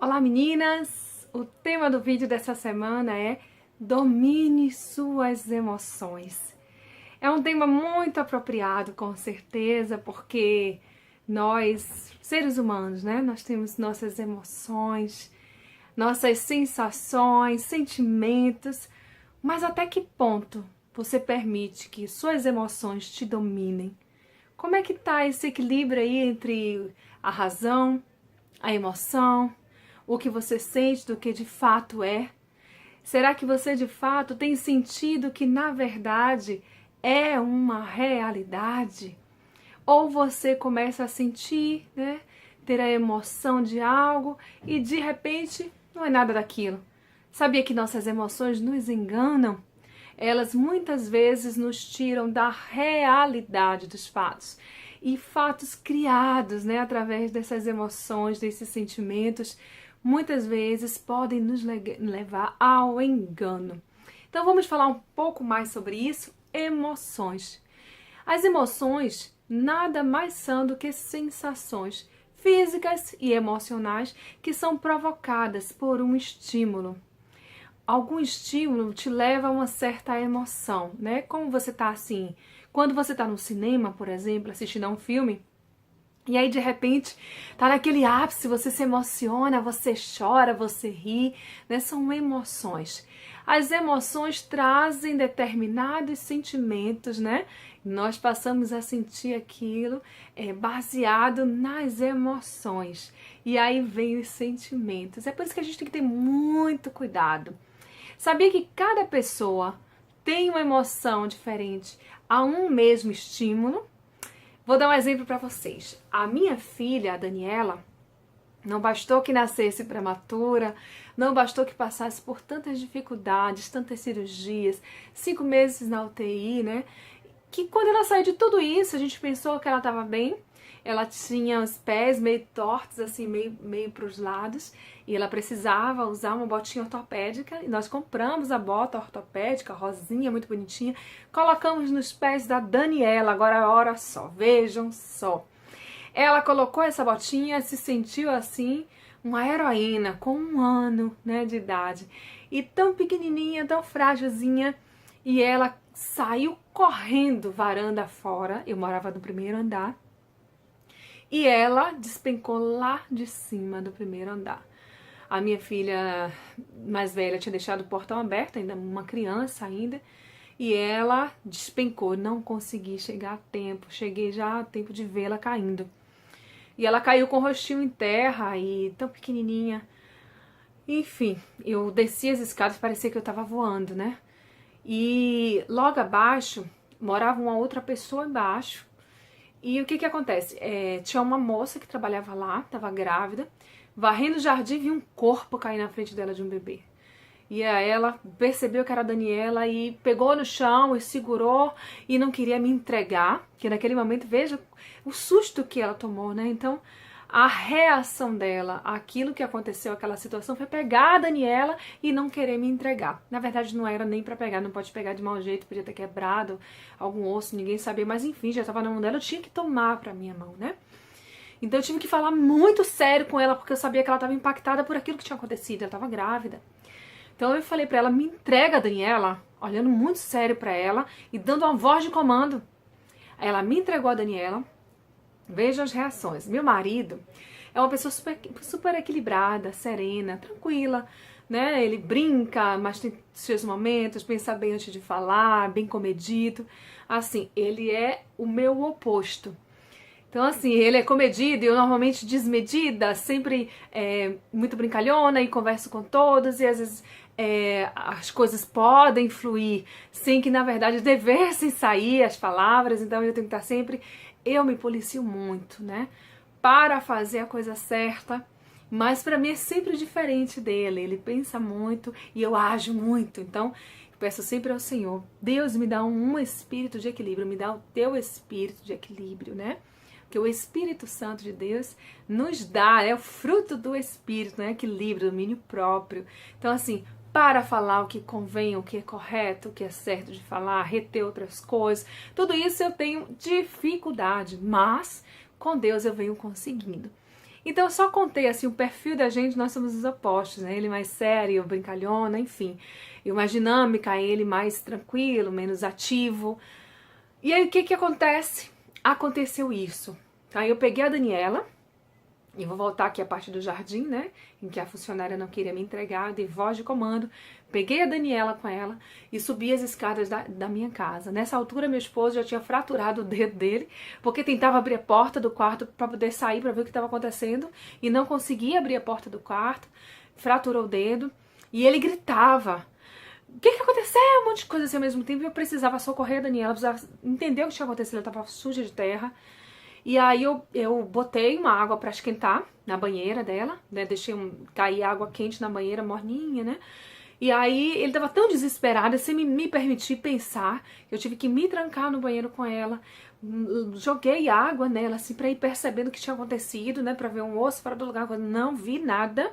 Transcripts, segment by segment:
Olá meninas! O tema do vídeo dessa semana é domine suas emoções. É um tema muito apropriado, com certeza, porque nós, seres humanos, né? Nós temos nossas emoções, nossas sensações, sentimentos, mas até que ponto você permite que suas emoções te dominem? Como é que tá esse equilíbrio aí entre a razão, a emoção, o que você sente do que de fato é? Será que você de fato tem sentido que na verdade é uma realidade? Ou você começa a sentir, né, ter a emoção de algo e de repente não é nada daquilo? Sabia que nossas emoções nos enganam? Elas muitas vezes nos tiram da realidade dos fatos. E fatos criados, né, através dessas emoções, desses sentimentos, muitas vezes podem nos levar ao engano. Então vamos falar um pouco mais sobre isso, emoções. As emoções nada mais são do que sensações físicas e emocionais que são provocadas por um estímulo. Algum estímulo te leva a uma certa emoção, né? Como você tá assim, quando você tá no cinema, por exemplo, assistindo a um filme, e aí de repente tá naquele ápice, você se emociona, você chora, você ri, né? São emoções. As emoções trazem determinados sentimentos, né? Nós passamos a sentir aquilo baseado nas emoções. E aí vem os sentimentos. É por isso que a gente tem que ter muito cuidado. Sabia que cada pessoa tem uma emoção diferente a um mesmo estímulo? Vou dar um exemplo para vocês. A minha filha, a Daniela, não bastou que nascesse prematura, não bastou que passasse por tantas dificuldades, tantas cirurgias, 5 meses na UTI, né? Que quando ela saiu de tudo isso, a gente pensou que ela estava bem. Ela tinha os pés meio tortos, assim, meio para os lados, e ela precisava usar uma botinha ortopédica, e nós compramos a bota ortopédica, rosinha, muito bonitinha, colocamos nos pés da Daniela. Agora, olha só, vejam só. Ela colocou essa botinha, se sentiu assim, uma heroína, com 1 ano, né, de idade, e tão pequenininha, tão frágilzinha, e ela saiu correndo varanda fora. Eu morava no primeiro andar. E ela despencou lá de cima do primeiro andar. A minha filha mais velha tinha deixado o portão aberto, ainda uma criança ainda, e ela despencou, não consegui chegar a tempo, cheguei já a tempo de vê-la caindo. E ela caiu com o rostinho em terra e tão pequenininha. Enfim, eu desci as escadas, parecia que eu tava voando, né? E logo abaixo morava uma outra pessoa embaixo. E o que que acontece? Tinha uma moça que trabalhava lá, estava grávida, varrendo o jardim, viu um corpo cair na frente dela de um bebê. E aí ela percebeu que era a Daniela e pegou no chão e segurou e não queria me entregar, que naquele momento, veja o susto que ela tomou, né? Então, a reação dela, aquilo que aconteceu, aquela situação, foi pegar a Daniela e não querer me entregar. Na verdade, não era nem pra pegar, não pode pegar de mau jeito, podia ter quebrado algum osso, ninguém sabia, mas enfim, já tava na mão dela, eu tinha que tomar pra minha mão, né? Então eu tive que falar muito sério com ela, porque eu sabia que ela estava impactada por aquilo que tinha acontecido, ela estava grávida. Então eu falei pra ela, me entrega a Daniela, olhando muito sério pra ela e dando uma voz de comando. Ela me entregou a Daniela. Veja as reações. Meu marido é uma pessoa super equilibrada, serena, tranquila, né? Ele brinca, mas tem seus momentos, pensa bem antes de falar, bem comedido. Assim, ele é o meu oposto. Então, assim, ele é comedido e eu normalmente desmedida, sempre muito brincalhona e converso com todos e às vezes as coisas podem fluir sem que, na verdade, devessem sair as palavras, então eu tenho que estar sempre... Eu me policio muito, né, para fazer a coisa certa, mas para mim é sempre diferente dele. Ele pensa muito e eu ajo muito, então eu peço sempre ao Senhor, Deus, me dá um espírito de equilíbrio, me dá o teu espírito de equilíbrio, né? Porque o Espírito Santo de Deus nos dá, é o fruto do Espírito, né? Equilíbrio, domínio próprio. Então, assim, para falar o que convém, o que é correto, o que é certo de falar, reter outras coisas, tudo isso eu tenho dificuldade, mas com Deus eu venho conseguindo. Então eu só contei assim o perfil da gente, nós somos os opostos, né? Ele mais sério, brincalhona, enfim. Eu mais dinâmica, ele mais tranquilo, menos ativo. E aí o que que acontece? Aconteceu isso. Aí eu peguei a Daniela, e vou voltar aqui a parte do jardim, né? Em que a funcionária não queria me entregar, dei voz de comando. Peguei a Daniela com ela e subi as escadas da minha casa. Nessa altura, meu esposo já tinha fraturado o dedo dele, porque tentava abrir a porta do quarto para poder sair, para ver o que estava acontecendo, e não conseguia abrir a porta do quarto, fraturou o dedo, e ele gritava. O que aconteceu? Um monte de coisa assim ao mesmo tempo, e eu precisava socorrer a Daniela, precisava entender o que tinha acontecido, ela estava suja de terra. E aí eu botei uma água para esquentar na banheira dela, né? Deixei cair água quente na banheira, morninha, né? E aí ele tava tão desesperado, sem me permitir pensar, eu tive que me trancar no banheiro com ela, joguei água nela, assim, pra ir percebendo o que tinha acontecido, né? Pra ver um osso fora do lugar, não vi nada.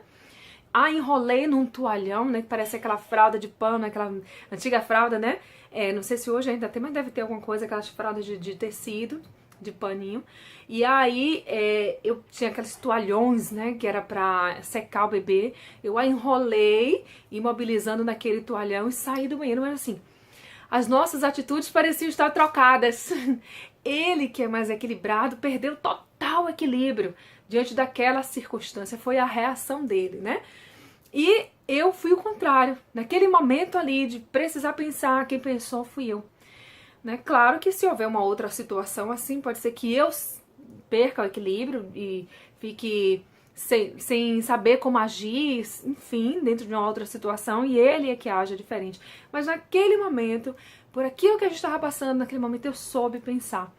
A enrolei num toalhão, né? Que parece aquela fralda de pano, aquela antiga fralda, né? Não sei se hoje ainda tem, mas deve ter alguma coisa, aquelas fraldas de tecido, de paninho. E aí eu tinha aqueles toalhões, né, que era pra secar o bebê. Eu a enrolei, imobilizando naquele toalhão, e saí do banheiro. Mas assim, as nossas atitudes pareciam estar trocadas. Ele, que é mais equilibrado, perdeu total equilíbrio diante daquela circunstância. Foi a reação dele, né? E eu fui o contrário. Naquele momento ali de precisar pensar, quem pensou fui eu. Né? Claro que se houver uma outra situação assim, pode ser que eu perca o equilíbrio e fique sem saber como agir, enfim, dentro de uma outra situação, e ele é que age diferente. Mas naquele momento, por aquilo que a gente estava passando, naquele momento eu soube pensar.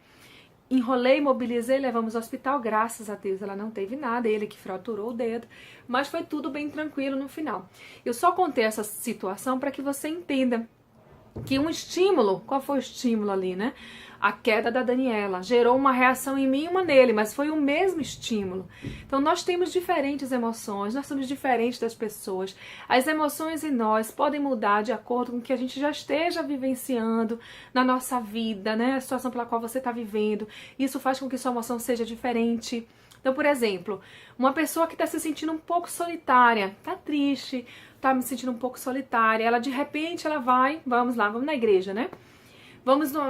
Enrolei, mobilizei, levamos ao hospital, graças a Deus ela não teve nada, ele que fraturou o dedo, mas foi tudo bem tranquilo no final. Eu só contei essa situação para que você entenda que um estímulo, qual foi o estímulo ali, né? A queda da Daniela gerou uma reação em mim e uma nele, mas foi o mesmo estímulo. Então nós temos diferentes emoções, nós somos diferentes das pessoas. As emoções em nós podem mudar de acordo com o que a gente já esteja vivenciando na nossa vida, né? A situação pela qual você está vivendo. Isso faz com que sua emoção seja diferente. Então, por exemplo, uma pessoa que está se sentindo um pouco solitária, tá triste, tá me sentindo um pouco solitária, ela de repente ela vai, vamos na igreja, né?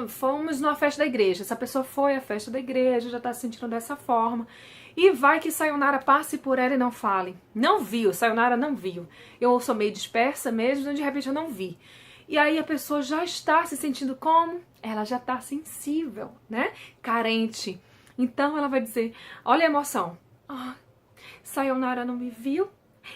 Fomos numa festa da igreja, essa pessoa foi à festa da igreja, já tá se sentindo dessa forma, e vai que Sayonara passe por ela e não fale. Não viu, Sayonara não viu. Eu sou meio dispersa mesmo, então de repente eu não vi. E aí a pessoa já está se sentindo como? Ela já tá sensível, né? Carente. Então ela vai dizer, olha a emoção. Sayonara não me viu,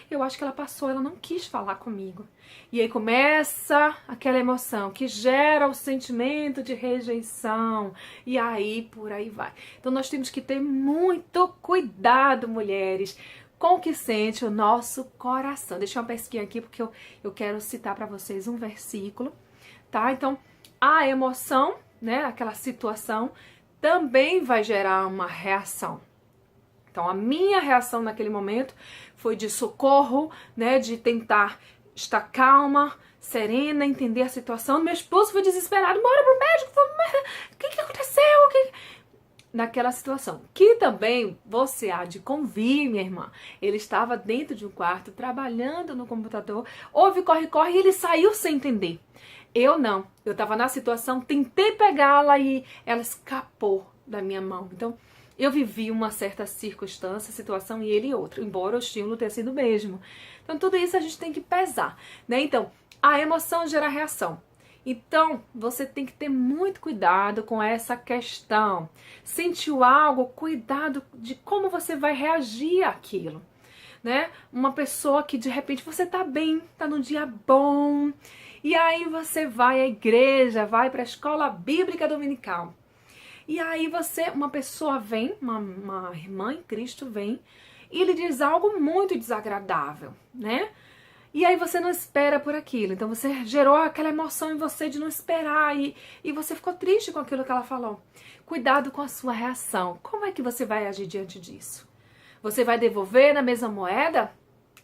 eu acho que ela passou, ela não quis falar comigo. E aí começa aquela emoção que gera o sentimento de rejeição. E aí por aí vai. Então nós temos que ter muito cuidado, mulheres, com o que sente o nosso coração. Deixa eu uma pesquinha aqui porque eu quero citar para vocês um versículo, tá? Então a emoção, né, aquela situação, também vai gerar uma reação. Então, a minha reação naquele momento foi de socorro, né, de tentar estar calma, serena, entender a situação. Meu esposo foi desesperado, bora pro médico, o que aconteceu? Naquela situação, que também você há de convir, minha irmã. Ele estava dentro de um quarto, trabalhando no computador, houve corre-corre e ele saiu sem entender. Eu não, eu estava na situação, tentei pegá-la e ela escapou da minha mão. Então, eu vivi uma certa circunstância, situação e ele outra, embora o estímulo tenha sido o mesmo. Então, tudo isso a gente tem que pesar, né? Então, a emoção gera reação. Então, você tem que ter muito cuidado com essa questão. Sentiu algo, cuidado de como você vai reagir àquilo, né? Uma pessoa que de repente você tá bem, tá num dia bom, e aí você vai à igreja, vai para a escola bíblica dominical. E aí uma pessoa vem, uma irmã em Cristo vem, e lhe diz algo muito desagradável, né? E aí você não espera por aquilo. Então você gerou aquela emoção em você de não esperar e você ficou triste com aquilo que ela falou. Cuidado com a sua reação. Como é que você vai agir diante disso? Você vai devolver na mesma moeda?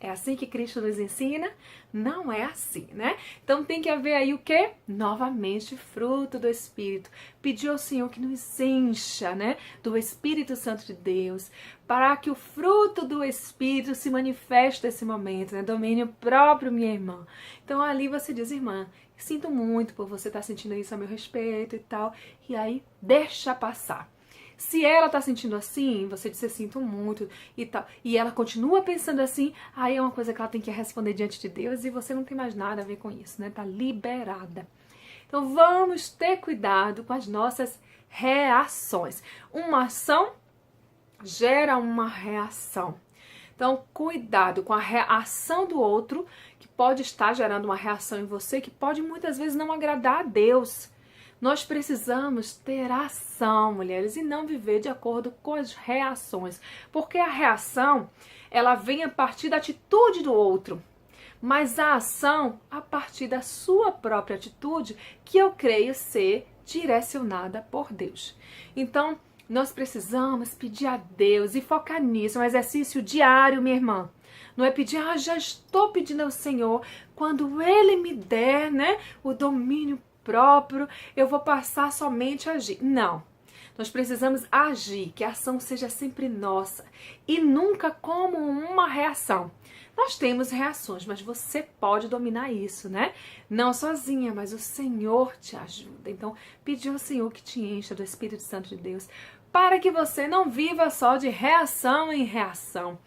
É assim que Cristo nos ensina? Não é assim, né? Então tem que haver aí o quê? Novamente, fruto do Espírito. Pedir ao Senhor que nos encha, né? Do Espírito Santo de Deus, para que o fruto do Espírito se manifeste nesse momento, né? Domínio próprio, minha irmã. Então ali você diz, irmã, sinto muito por você estar sentindo isso a meu respeito e tal. E aí, deixa passar. Se ela tá sentindo assim, você diz, eu sinto muito e tal, e ela continua pensando assim, aí é uma coisa que ela tem que responder diante de Deus e você não tem mais nada a ver com isso, né? Tá liberada. Então vamos ter cuidado com as nossas reações. Uma ação gera uma reação. Então, cuidado com a reação do outro, que pode estar gerando uma reação em você, que pode muitas vezes não agradar a Deus. Nós precisamos ter ação, mulheres, e não viver de acordo com as reações. Porque a reação, ela vem a partir da atitude do outro. Mas a ação, a partir da sua própria atitude, que eu creio ser direcionada por Deus. Então, nós precisamos pedir a Deus e focar nisso, um exercício diário, minha irmã. Não é pedir, já estou pedindo ao Senhor, quando Ele me der, né, o domínio próprio, eu vou passar somente a agir. Não. Nós precisamos agir, que a ação seja sempre nossa e nunca como uma reação. Nós temos reações, mas você pode dominar isso, né? Não sozinha, mas o Senhor te ajuda. Então, pedir ao Senhor que te encha do Espírito Santo de Deus, para que você não viva só de reação em reação.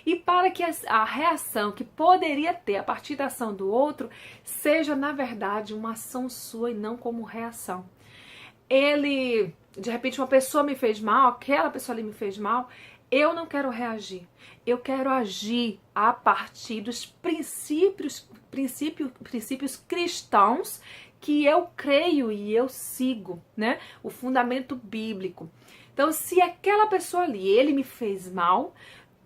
E para que a reação que poderia ter a partir da ação do outro seja, na verdade, uma ação sua e não como reação. De repente, uma pessoa me fez mal, aquela pessoa ali me fez mal, eu não quero reagir. Eu quero agir a partir dos princípios cristãos que eu creio e eu sigo, né? O fundamento bíblico. Então, se aquela pessoa ali, ele me fez mal,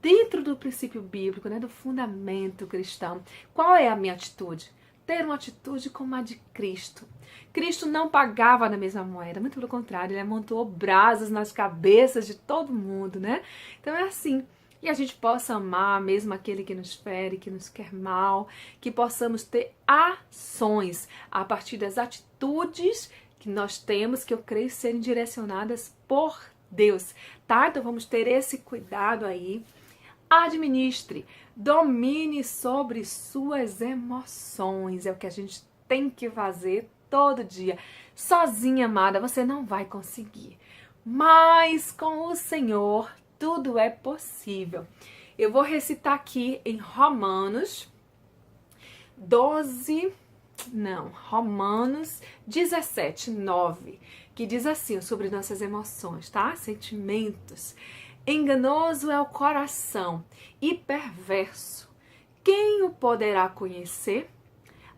dentro do princípio bíblico, né, do fundamento cristão, qual é a minha atitude? Ter uma atitude como a de Cristo. Cristo não pagava na mesma moeda, muito pelo contrário, ele amontoou brasas nas cabeças de todo mundo, né? Então é assim. E a gente possa amar mesmo aquele que nos fere, que nos quer mal, que possamos ter ações a partir das atitudes que nós temos, que eu creio serem direcionadas por Deus, tá? Então vamos ter esse cuidado aí. Administre, domine sobre suas emoções, é o que a gente tem que fazer todo dia. Sozinha, amada, você não vai conseguir, mas com o Senhor tudo é possível. Eu vou recitar aqui em Romanos 17:9, que diz assim sobre nossas emoções, tá? Sentimentos. Enganoso é o coração e perverso. Quem o poderá conhecer?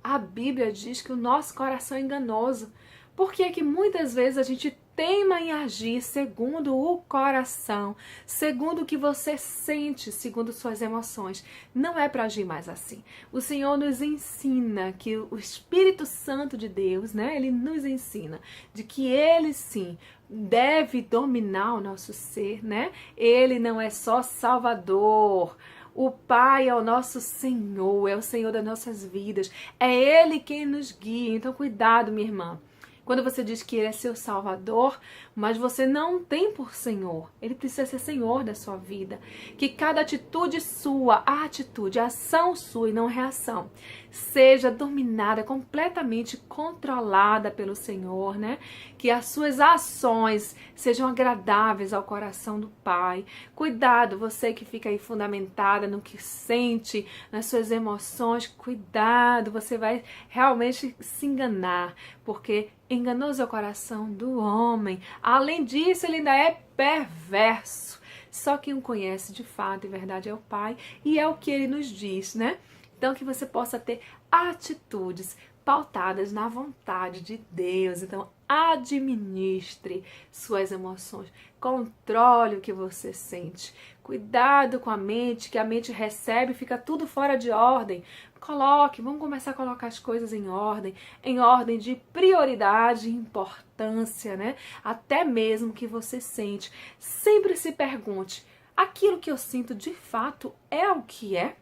A Bíblia diz que o nosso coração é enganoso. Por que é que muitas vezes a gente teima em agir segundo o coração, segundo o que você sente, segundo suas emoções? Não é para agir mais assim. O Senhor nos ensina que o Espírito Santo de Deus, né? Ele nos ensina de que Ele sim deve dominar o nosso ser, né? Ele não é só Salvador. O Pai é o nosso Senhor, é o Senhor das nossas vidas. É Ele quem nos guia. Então, cuidado, minha irmã. Quando você diz que Ele é seu Salvador, mas você não tem por Senhor. Ele precisa ser Senhor da sua vida. Que cada atitude sua, a ação sua e não reação, seja dominada, completamente controlada pelo Senhor, né? Que as suas ações sejam agradáveis ao coração do Pai. Cuidado, você que fica aí fundamentada no que sente, nas suas emoções, cuidado, você vai realmente se enganar, porque enganoso é o coração do homem. Além disso, ele ainda é perverso. Só quem o conhece de fato e verdade é o Pai, e é o que ele nos diz, né? Então, que você possa ter atitudes pautadas na vontade de Deus. Então, administre suas emoções, controle o que você sente. Cuidado com a mente, que a mente recebe e fica tudo fora de ordem. Vamos começar a colocar as coisas em ordem de prioridade e importância, né? Até mesmo o que você sente. Sempre se pergunte, aquilo que eu sinto de fato é o que é?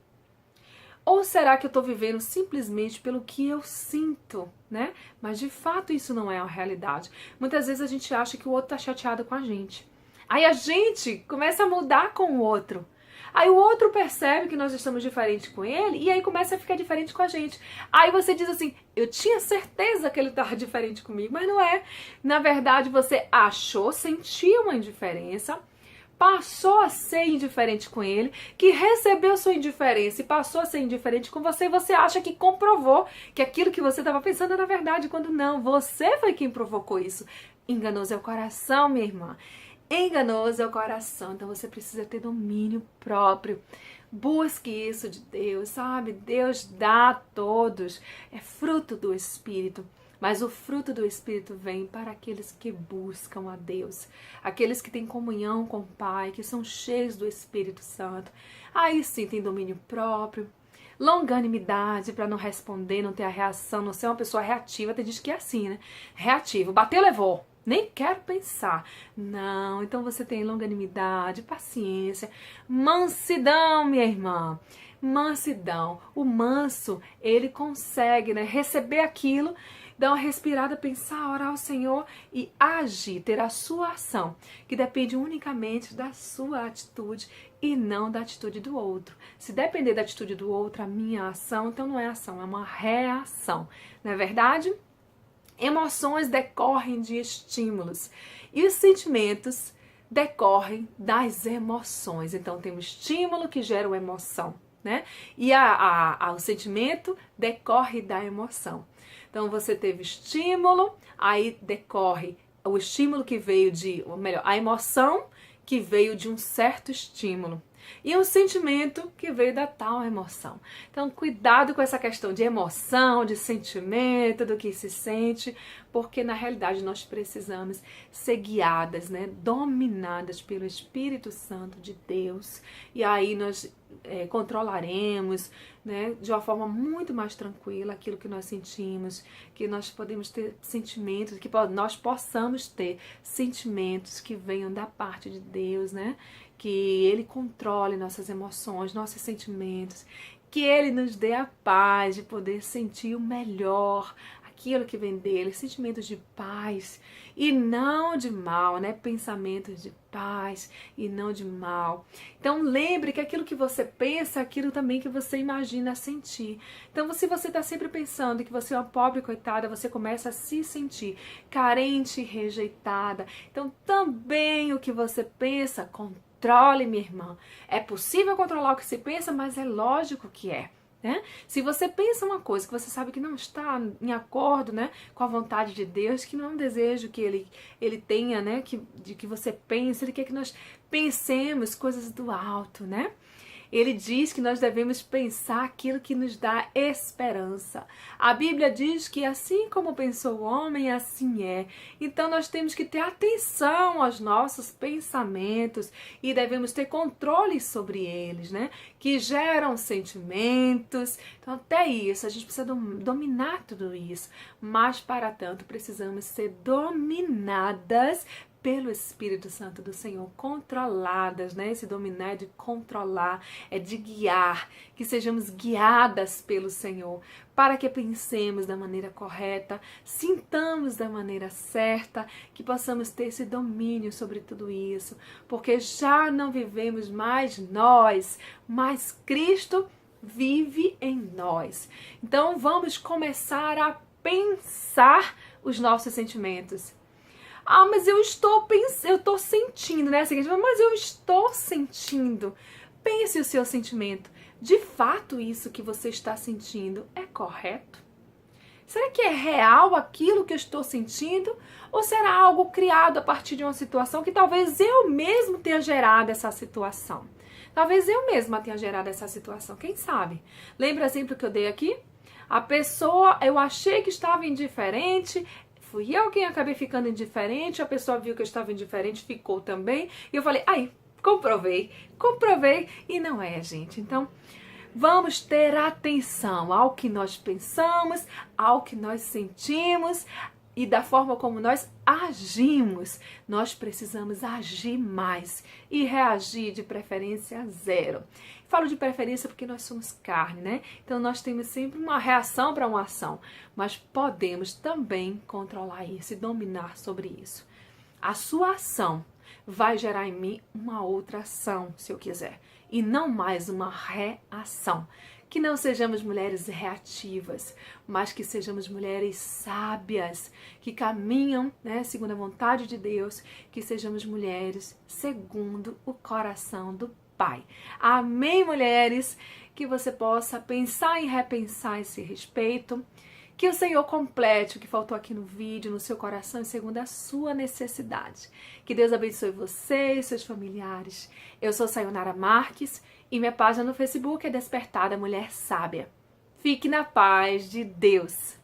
Ou será que eu estou vivendo simplesmente pelo que eu sinto, né? Mas de fato isso não é a realidade. Muitas vezes a gente acha que o outro está chateado com a gente. Aí a gente começa a mudar com o outro. Aí o outro percebe que nós estamos diferentes com ele e aí começa a ficar diferente com a gente. Aí você diz assim, eu tinha certeza que ele estava diferente comigo, mas não é. Na verdade você achou, sentiu uma indiferença, passou a ser indiferente com ele, que recebeu sua indiferença e passou a ser indiferente com você, e você acha que comprovou que aquilo que você estava pensando era verdade, quando não, você foi quem provocou isso. Enganoso é o coração, minha irmã. Enganoso é o coração, então você precisa ter domínio próprio. Busque isso de Deus, sabe? Deus dá a todos, é fruto do Espírito. Mas o fruto do Espírito vem para aqueles que buscam a Deus, aqueles que têm comunhão com o Pai, que são cheios do Espírito Santo. Aí sim tem domínio próprio, longanimidade para não responder, não ter a reação, não ser uma pessoa reativa. Tem gente que é assim, né? Reativo, bateu, levou. Nem quero pensar. Não, então você tem longanimidade, paciência, mansidão, minha irmã. Mansidão. O manso, ele consegue, né, receber aquilo, dar uma respirada, pensar, orar ao Senhor e agir, ter a sua ação, que depende unicamente da sua atitude e não da atitude do outro. Se depender da atitude do outro, a minha ação, então não é ação, é uma reação. Não é verdade? Emoções decorrem de estímulos e os sentimentos decorrem das emoções. Então tem um estímulo que gera uma emoção, né? E o sentimento decorre da emoção. Então você teve estímulo, aí decorre o estímulo que veio de, ou melhor, a emoção que veio de um certo estímulo. E um sentimento que veio da tal emoção. Então, cuidado com essa questão de emoção, de sentimento, do que se sente, porque na realidade nós precisamos ser guiadas, né? Dominadas pelo Espírito Santo de Deus. E aí nós controlaremos, né, de uma forma muito mais tranquila aquilo que nós sentimos, que nós podemos ter sentimentos, que nós possamos ter sentimentos que venham da parte de Deus, né? Que Ele controle nossas emoções, nossos sentimentos, que Ele nos dê a paz de poder sentir o melhor, aquilo que vem dele, sentimentos de paz e não de mal, né? Pensamentos de paz e não de mal. Então lembre que aquilo que você pensa é aquilo também que você imagina sentir. Então se você está sempre pensando que você é uma pobre coitada, você começa a se sentir carente e rejeitada. Então também o que você pensa, controle, minha irmã. É possível controlar o que se pensa, mas é lógico que é. Né? Se você pensa uma coisa que você sabe que não está em acordo, né, com a vontade de Deus, que não é um desejo que ele tenha, né, de que você pense, Ele quer que nós pensemos coisas do alto, né? Ele diz que nós devemos pensar aquilo que nos dá esperança. A Bíblia diz que assim como pensou o homem, assim é. Então nós temos que ter atenção aos nossos pensamentos e devemos ter controle sobre eles, né? Que geram sentimentos. Então até isso, a gente precisa dominar tudo isso. Mas para tanto precisamos ser dominadas pelo Espírito Santo do Senhor, controladas, né? Esse dominar é de controlar, é de guiar, que sejamos guiadas pelo Senhor, para que pensemos da maneira correta, sintamos da maneira certa, que possamos ter esse domínio sobre tudo isso, porque já não vivemos mais nós, mas Cristo vive em nós. Então vamos começar a pensar os nossos sentimentos. Ah, mas eu estou sentindo, né? Mas eu estou sentindo. Pense o seu sentimento. De fato, isso que você está sentindo é correto? Será que é real aquilo que eu estou sentindo? Ou será algo criado a partir de uma situação que talvez eu mesmo tenha gerado essa situação? Talvez eu mesma tenha gerado essa situação, quem sabe? Lembra o exemplo que eu dei aqui? A pessoa, eu achei que estava indiferente, fui eu quem acabei ficando indiferente, a pessoa viu que eu estava indiferente, ficou também, e eu falei, aí, comprovei, e não é, gente. Então, vamos ter atenção ao que nós pensamos, ao que nós sentimos, e da forma como nós agimos, nós precisamos agir mais e reagir de preferência zero. Falo de preferência porque nós somos carne, né? Então nós temos sempre uma reação para uma ação, mas podemos também controlar isso e dominar sobre isso. A sua ação vai gerar em mim uma outra ação, se eu quiser, e não mais uma reação. Que não sejamos mulheres reativas, mas que sejamos mulheres sábias, que caminham, né, segundo a vontade de Deus, que sejamos mulheres segundo o coração do Pai. Amém, mulheres? Que você possa pensar e repensar esse respeito. Que o Senhor complete o que faltou aqui no vídeo, no seu coração, segundo a sua necessidade. Que Deus abençoe você e seus familiares. Eu sou Sayonara Marques e minha página no Facebook é Despertada Mulher Sábia. Fique na paz de Deus.